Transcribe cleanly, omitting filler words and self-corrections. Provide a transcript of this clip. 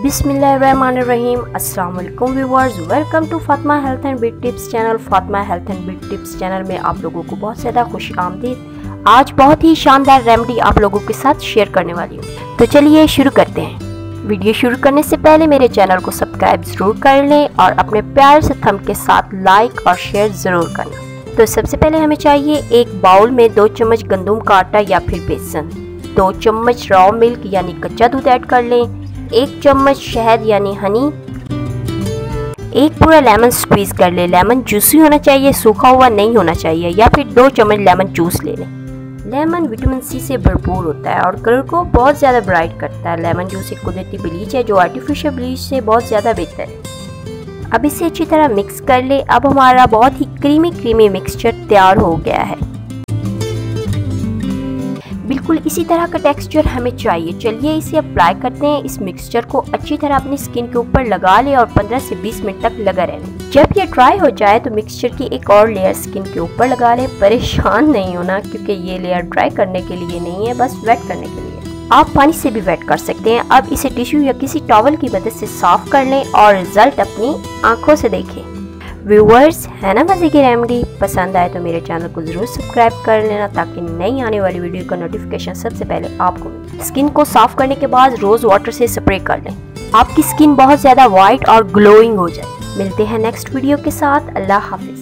बिस्मिल्लाहिर्रहमानिर्रहीम। अस्सलाम वालेकुम viewers, welcome to Fatima health and beauty tips channel. Fatima health and beauty tips channel में आप लोगों को बहुत ज़्यादा खुश आमदीद। आज बहुत ही शानदार रेमेडी आप लोगों के साथ शेयर करने वाली हूँ, तो चलिए शुरू करते हैं। वीडियो शुरू करने से पहले मेरे चैनल को सब्सक्राइब ज़रूर कर लें और अपने प्यार से थंब के साथ लाइक और शेयर ज़रूर करना। तो सबसे पहले हमें चाहिए एक बाउल में 2 चम्मच गंदम का आटा या फिर बेसन, 2 चम्मच रॉ मिल्क यानी कच्चा दूध ऐड कर लें, 1 चम्मच शहद यानी हनी, 1 पूरा लेमन स्क्वीज कर ले। लेमन जूसी होना चाहिए, सूखा हुआ नहीं होना चाहिए। या फिर 2 चम्मच लेमन जूस ले लें। लेमन विटामिन सी से भरपूर होता है और कलर को बहुत ज़्यादा ब्राइट करता है। लेमन जूस एक कुदरती ब्लीच है जो आर्टिफिशियल ब्लीच से बहुत ज़्यादा बेहतर है। अब इसे अच्छी तरह मिक्स कर ले। अब हमारा बहुत ही क्रीमी मिक्सचर तैयार हो गया है। बिल्कुल इसी तरह का टेक्सचर हमें चाहिए। चलिए इसे अप्लाई करते हैं। इस मिक्सचर को अच्छी तरह अपनी स्किन के ऊपर लगा ले और 15 से 20 मिनट तक लगा रहने। जब ये ड्राई हो जाए तो मिक्सचर की एक और लेयर स्किन के ऊपर लगा ले। परेशान नहीं होना क्योंकि ये लेयर ड्राई करने के लिए नहीं है, बस वेट करने के लिए। आप पानी से भी वेट कर सकते हैं। अब इसे टिश्यू या किसी टॉवल की मदद से साफ कर लें और रिजल्ट अपनी आंखों से देखें। व्यूअर्स, है ना मज़े की रेमेडी? पसंद आए तो मेरे चैनल को ज़रूर सब्सक्राइब कर लेना ताकि नई आने वाली वीडियो का नोटिफिकेशन सबसे पहले आपको मिले। स्किन को साफ करने के बाद रोज़ वाटर से स्प्रे कर लें। आपकी स्किन बहुत ज़्यादा वाइट और ग्लोइंग हो जाए। मिलते हैं नेक्स्ट वीडियो के साथ। अल्लाह हाफिज़।